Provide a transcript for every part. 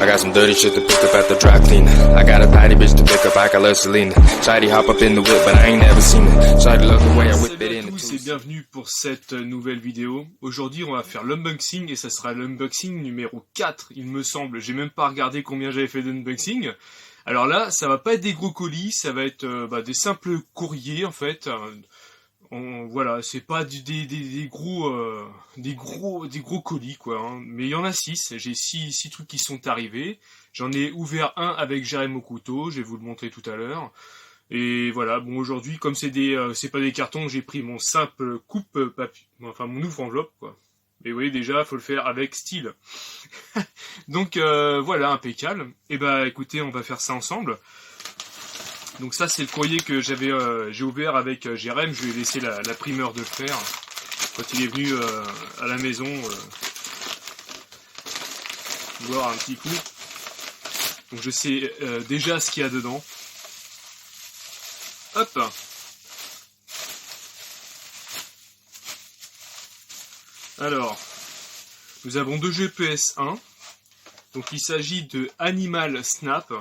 I got some dirty shit to pick up at the dry clean. I got a tidy bitch to pick up, I got Celine. Shady hop up in the whip, but I ain't never seen it. Shady love the way I whip it in. Salut à tous et bienvenue pour cette nouvelle vidéo. Aujourd'hui on va faire l'unboxing et ça sera l'unboxing numéro 4 il me semble. J'ai même pas regardé combien j'avais fait d'unboxing. Alors là ça va pas être des gros colis, ça va être des simples courriers en fait. Voilà, c'est pas des gros colis quoi, hein. Mais il y en a 6, j'ai 6 trucs qui sont arrivés. J'en ai ouvert un avec Jérémy au couteau, je vais vous le montrer tout à l'heure. Et voilà, bon aujourd'hui comme c'est pas des cartons, j'ai pris mon simple coupe papier, enfin mon ouvre-enveloppe quoi. Mais vous voyez déjà, faut le faire avec style. Donc voilà, impeccable. Et bah écoutez, on va faire ça ensemble. Donc ça c'est le courrier que j'ai ouvert avec Jérém, je lui ai laissé la primeur de le faire quand il est venu à la maison voir un petit coup. Donc je sais déjà ce qu'il y a dedans. Hop. Alors, nous avons deux jeux PS1. Donc il s'agit de Animal Snap.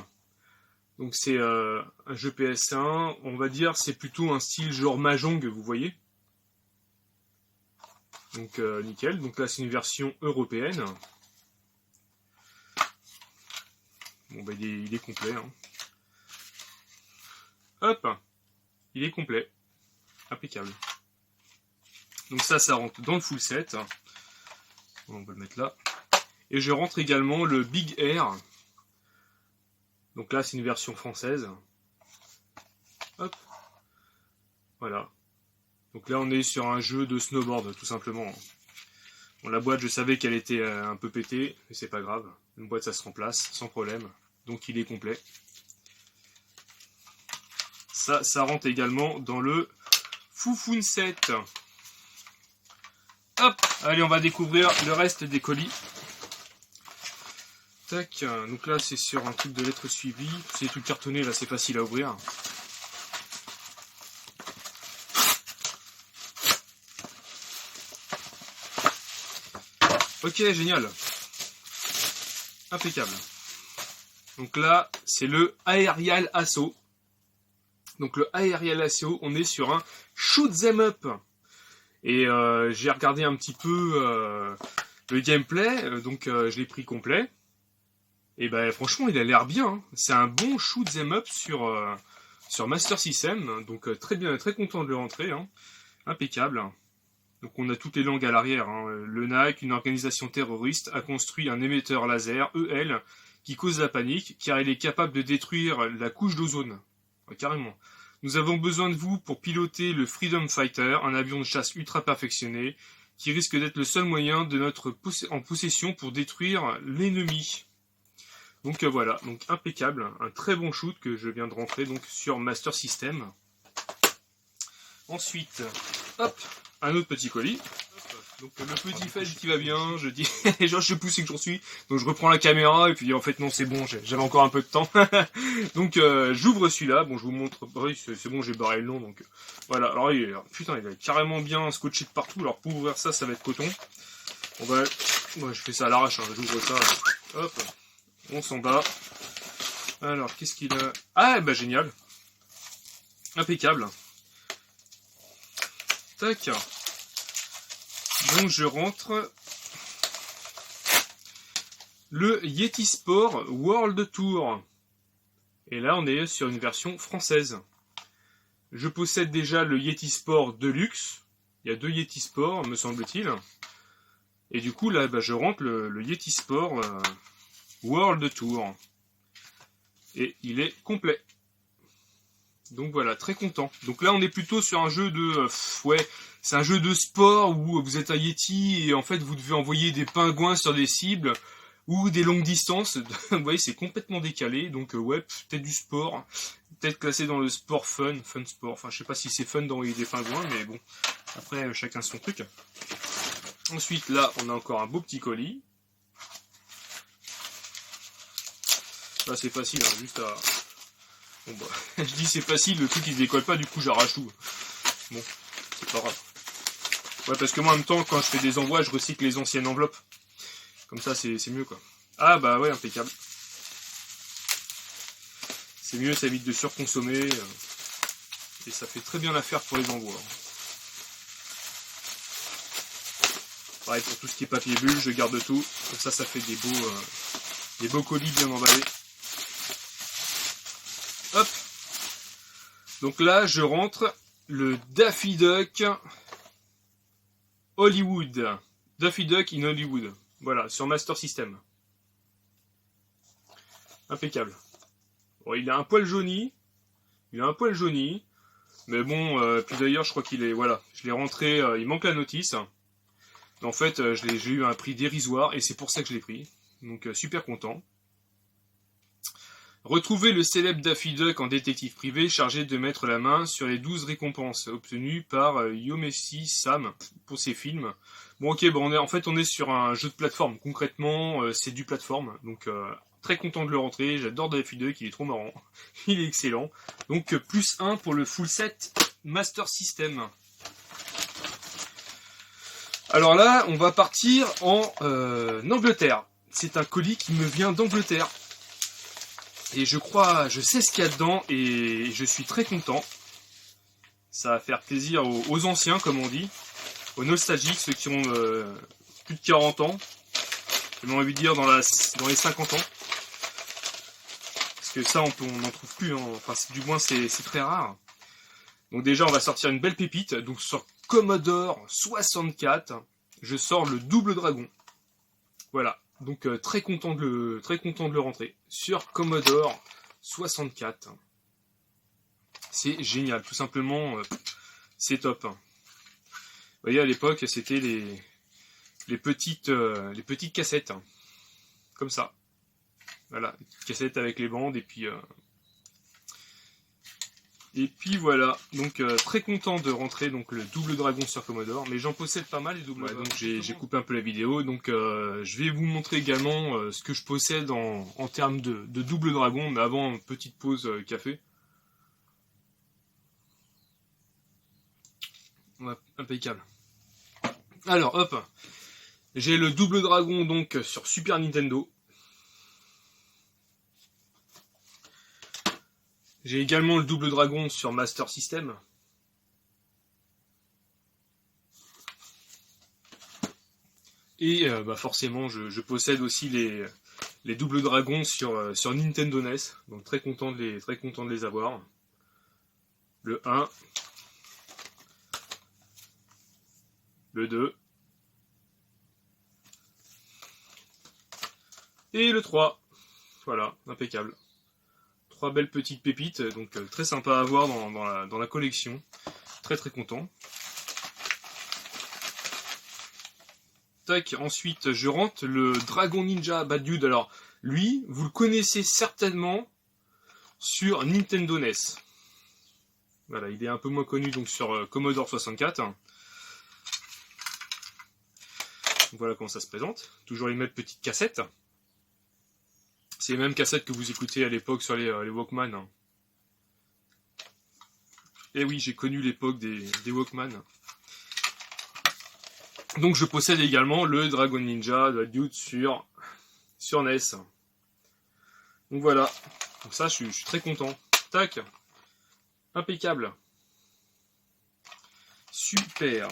Donc c'est un jeu PS1, on va dire c'est plutôt un style genre Mahjong, vous voyez. Donc nickel, donc là c'est une version européenne. Bon bah il est complet. Hein. Hop, il est complet. Impeccable. Donc ça rentre dans le full set. On va le mettre là. Et je rentre également le Big Air. Donc là, c'est une version française. Hop. Voilà. Donc là, on est sur un jeu de snowboard, tout simplement. Bon, la boîte, je savais qu'elle était un peu pétée, mais c'est pas grave. Une boîte, ça se remplace, sans problème. Donc il est complet. Ça rentre également dans le Foufoun set. Hop. Allez, on va découvrir le reste des colis. Tac, donc là c'est sur un truc de lettres suivies, c'est des trucs cartonnés, là c'est facile à ouvrir. Ok, génial. Impeccable. Donc là c'est le Aerial Assault. Donc le Aerial Assault, on est sur un shoot 'em up. Et j'ai regardé un petit peu le gameplay, donc je l'ai pris complet. Et ben franchement il a l'air bien, hein. C'est un bon shoot 'em up sur Master System, donc très bien, très content de le rentrer, hein. Impeccable. Donc on a toutes les langues à l'arrière, hein. Le NAC, une organisation terroriste, a construit un émetteur laser, EL, qui cause la panique, car il est capable de détruire la couche d'ozone. Ouais, carrément. Nous avons besoin de vous pour piloter le Freedom Fighter, un avion de chasse ultra perfectionné, qui risque d'être le seul moyen de notre en possession pour détruire l'ennemi. Donc voilà, donc impeccable, un très bon shoot que je viens de rentrer donc sur Master System. Ensuite, hop, un autre petit colis. Donc le petit flash qui va bien, je dis, genre je sais plus c'est que j'en suis, donc je reprends la caméra et puis en fait non c'est bon, j'avais encore un peu de temps. Donc j'ouvre celui-là, bon je vous montre, oui, c'est bon j'ai barré le nom donc voilà. Alors putain il est carrément bien scotché de partout, alors pour ouvrir ça va être coton. On va, moi je fais ça à l'arrache, hein. J'ouvre ça, hop. On s'en bat. Alors, qu'est-ce qu'il a? Ah, bah génial. Impeccable. Tac. Donc, je rentre le Yeti Sport World Tour. Et là, on est sur une version française. Je possède déjà le Yeti Sport Deluxe. Il y a 2 Yeti Sport, me semble-t-il. Et du coup, là, bah, je rentre le Yeti Sport... World Tour. Et il est complet. Donc voilà, très content. Donc là on est plutôt sur un jeu de... c'est un jeu de sport où vous êtes un Yeti et en fait vous devez envoyer des pingouins sur des cibles ou des longues distances. Vous voyez, c'est complètement décalé. Donc ouais, peut-être du sport. Peut-être classé dans le sport fun sport. Enfin je sais pas si c'est fun d'envoyer des pingouins, mais bon. Après chacun son truc. Ensuite là on a encore un beau petit colis. Là c'est facile, hein, juste à... Bon bah, je dis c'est facile, le truc il se décolle pas, du coup j'arrache tout. Bon, c'est pas grave. Ouais, parce que moi en même temps, quand je fais des envois, je recycle les anciennes enveloppes. Comme ça c'est mieux quoi. Ah bah ouais, impeccable. C'est mieux, ça évite de surconsommer. Et ça fait très bien l'affaire pour les envois. Pareil pour tout ce qui est papier bulle, je garde tout. Comme ça, ça fait des beaux colis bien emballés. Hop. Donc là, je rentre le Daffy Duck Hollywood. Daffy Duck in Hollywood. Voilà, sur Master System. Impeccable. Bon, il a un poil jauni. Mais bon, puis d'ailleurs, je crois qu'il est... Voilà, je l'ai rentré... il manque la notice. En fait, j'ai eu un prix dérisoire et c'est pour ça que je l'ai pris. Donc, super content. Retrouvez le célèbre Daffy Duck en détective privé chargé de mettre la main sur les 12 récompenses obtenues par Yomesi Sam pour ses films. Bon ok, bon, on est sur un jeu de plateforme. Concrètement, c'est du plateforme. Donc très content de le rentrer. J'adore Daffy Duck, il est trop marrant. Il est excellent. Donc plus 1 pour le full set Master System. Alors là, on va partir en Angleterre. C'est un colis qui me vient d'Angleterre. Et je sais ce qu'il y a dedans et je suis très content. Ça va faire plaisir aux anciens, comme on dit, aux nostalgiques, ceux qui ont plus de 40 ans. J'ai envie de dire dans les 50 ans. Parce que ça, on n'en trouve plus. Hein. Enfin, du moins, c'est très rare. Donc déjà, on va sortir une belle pépite. Donc sur Commodore 64, je sors le Double Dragon. Voilà. Donc très content de le rentrer sur Commodore 64. C'est génial, tout simplement, c'est top. Vous voyez, à l'époque, c'était les petites cassettes, comme ça. Voilà, cassettes avec les bandes et puis voilà. Donc très content de rentrer donc le Double Dragon sur Commodore, mais j'en possède pas mal les doubles. Ouais, donc j'ai coupé un peu la vidéo, donc je vais vous montrer également ce que je possède en termes de Double Dragon, mais avant petite pause café. Ouais, impeccable. Alors hop, j'ai le Double Dragon donc sur Super Nintendo. J'ai également le Double Dragon sur Master System. Et forcément, je possède aussi les Double Dragons sur Nintendo NES. Donc très content de les avoir. Le 1. Le 2. Et le 3. Voilà, impeccable. 3 belles petites pépites, donc très sympa à avoir dans la collection. Très content. Tac, ensuite je rentre le Dragon Ninja Bad Dude. Alors lui, vous le connaissez certainement sur Nintendo NES. Voilà, il est un peu moins connu donc sur Commodore 64. Donc, voilà comment ça se présente. Toujours les mêmes petites cassettes. C'est les mêmes cassettes que vous écoutez à l'époque sur les Walkman. Et oui, j'ai connu l'époque des Walkman. Donc je possède également le Dragon Ninja Dude sur NES. Donc voilà. Donc ça, je suis très content. Tac. Impeccable. Super.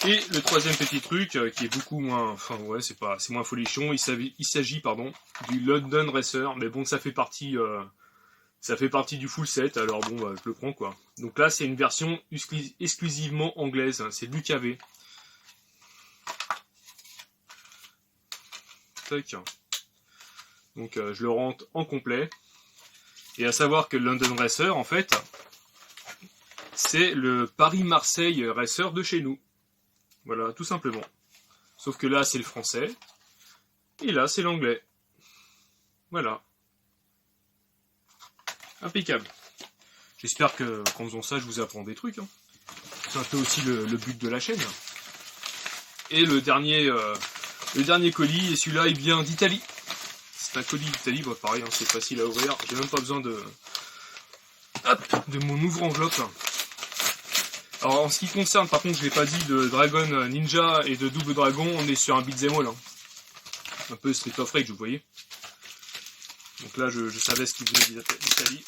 Et le troisième petit truc qui est beaucoup moins, enfin ouais, c'est moins folichon. Il s'agit du London Racer, mais bon, ça fait partie du full set. Alors bon, bah, je le prends quoi. Donc là, c'est une version exclusivement anglaise. C'est l'UKV. Tac. Donc je le rentre en complet. Et à savoir que le London Racer, en fait, c'est le Paris-Marseille Racer de chez nous. Voilà, tout simplement. Sauf que là, c'est le français. Et là, c'est l'anglais. Voilà. Impeccable. J'espère que, qu'en faisant ça, je vous apprends des trucs. Hein. C'est un peu aussi le but de la chaîne. Et le dernier colis, et celui-là, il vient d'Italie. C'est un colis d'Italie, bah, pareil, hein, c'est facile à ouvrir. J'ai même pas besoin de mon ouvre-enveloppe. Alors en ce qui concerne, par contre, je l'ai pas dit, de Dragon Ninja et de Double Dragon, on est sur un beat'em all. Hein. Un peu Street of Rage, vous voyez. Donc là, je savais ce qui venait d'Italie.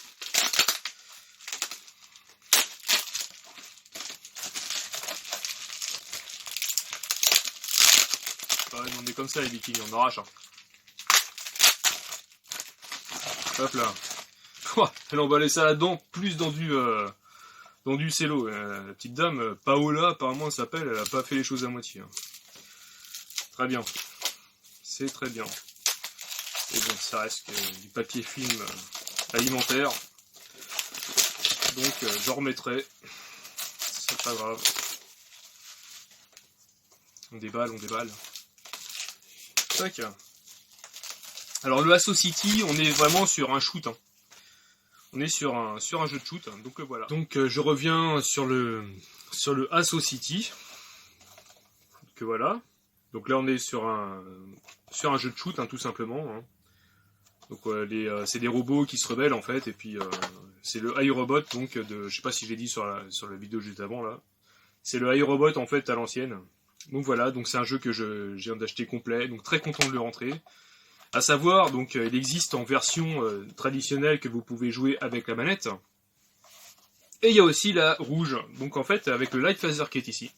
Ouais, on est comme ça les Vikings, on arrache. Hein. Hop là. Elle a emballé ça là-dedans, plus dans du cello. La petite dame, Paola, apparemment elle s'appelle, elle a pas fait les choses à moitié. Hein. Très bien. C'est très bien. Et bon, ça reste du papier film alimentaire. Donc j'en remettrai. C'est pas grave. On déballe. Tac. Alors le Assault City, on est vraiment sur un shoot. Hein. On est sur un jeu de shoot. Hein. Donc voilà. Donc je reviens sur le Assault City. Donc voilà. Donc là on est sur un jeu de shoot, hein, tout simplement. Hein. Donc c'est des robots qui se rebellent en fait, et puis c'est le iRobot, donc je sais pas si j'ai dit sur la vidéo juste avant là. C'est le iRobot en fait à l'ancienne. Donc voilà, donc c'est un jeu que je viens d'acheter complet, donc très content de le rentrer. À savoir, donc il existe en version traditionnelle que vous pouvez jouer avec la manette. Et il y a aussi la rouge. Donc en fait, avec le Light Phaser qui est ici,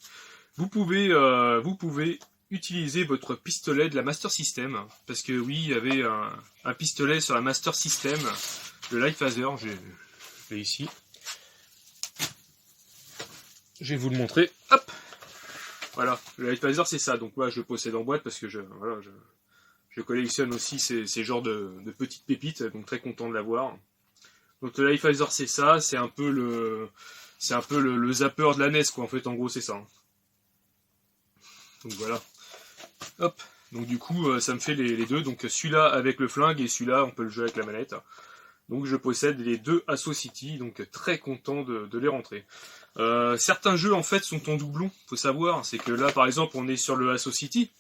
vous pouvez utiliser votre pistolet de la Master System. Parce que oui, il y avait un pistolet sur la Master System, le Light Phaser, je l'ai ici. Je vais vous le montrer. Hop! Voilà, le Light Phaser c'est ça. Donc moi je le possède en boîte parce que je collectionne aussi ces genres de petites pépites, donc très content de l'avoir. Donc le Light Phaser c'est ça, c'est un peu le zapper de la NES quoi, en fait en gros c'est ça. Donc voilà. Hop. Donc du coup ça me fait les deux, donc celui-là avec le flingue et celui-là on peut le jouer avec la manette. Donc je possède les deux Assault City, donc très content de les rentrer. Certains jeux en fait sont en doublon, faut savoir, c'est que là par exemple on est sur le Assault City,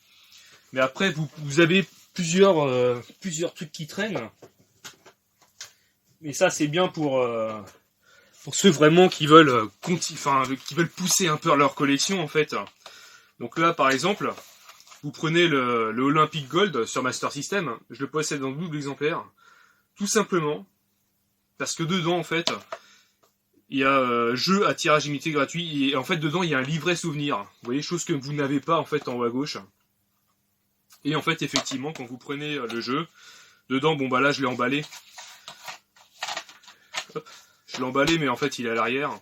mais après vous avez plusieurs trucs qui traînent. Mais ça c'est bien pour ceux vraiment qui veulent pousser un peu leur collection en fait. Donc là par exemple, vous prenez le Olympic Gold sur Master System, je le possède en double exemplaire, tout simplement parce que dedans en fait il y a jeu à tirage limité gratuit et en fait dedans il y a un livret souvenir. Vous voyez, chose que vous n'avez pas en fait en haut à gauche. Et en fait effectivement quand vous prenez le jeu, dedans bon bah là je l'ai emballé. Hop, je l'ai emballé mais en fait il est à l'arrière.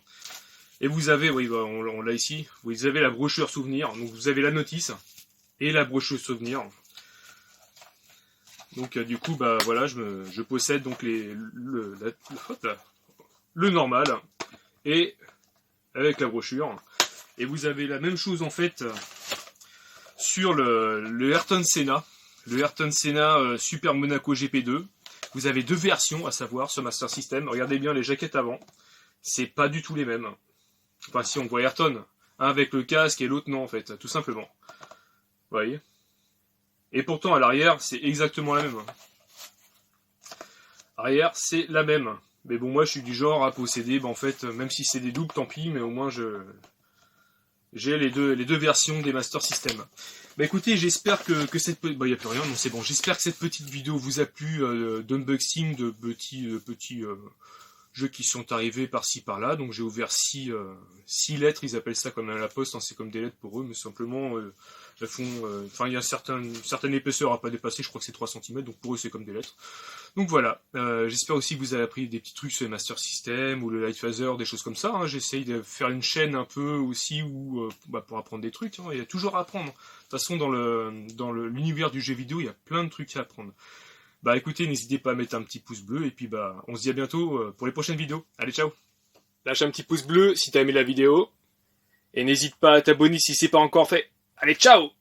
Et vous avez, oui bah, on l'a ici, vous avez la brochure souvenir, donc vous avez la notice et la brochure souvenir. Donc du coup bah voilà je possède donc le normal et avec la brochure. Et vous avez la même chose en fait sur le Ayrton Senna. Le Ayrton Senna Super Monaco GP2. Vous avez deux versions à savoir sur Master System. Regardez bien les jaquettes avant. C'est pas du tout les mêmes. Enfin si on voit Ayrton, un avec le casque et l'autre non en fait, tout simplement. Vous voyez. Et pourtant à l'arrière c'est exactement la même. Arrière c'est la même. Mais bon moi je suis du genre à posséder, en fait, même si c'est des doubles tant pis, mais au moins j'ai les deux versions des Master System. Bah écoutez, j'espère que cette petite... Bah y a plus rien, non c'est bon. J'espère que cette petite vidéo vous a plu d'unboxing de petits jeux qui sont arrivés par-ci par-là. Donc j'ai ouvert 6 lettres, ils appellent ça comme à la poste, hein, c'est comme des lettres pour eux, mais simplement elles font... Enfin il y a certaines épaisseurs à pas dépasser, je crois que c'est 3 cm, donc pour eux c'est comme des lettres. Donc voilà, j'espère aussi que vous avez appris des petits trucs sur les Master System ou le Light Phaser, des choses comme ça. Hein. J'essaye de faire une chaîne un peu aussi où, pour apprendre des trucs. Hein. Il y a toujours à apprendre. De toute façon, dans l'univers du jeu vidéo, il y a plein de trucs à apprendre. Bah écoutez, n'hésitez pas à mettre un petit pouce bleu et puis bah on se dit à bientôt pour les prochaines vidéos. Allez, ciao! Lâche un petit pouce bleu si t'as aimé la vidéo et n'hésite pas à t'abonner si c'est pas encore fait. Allez, ciao!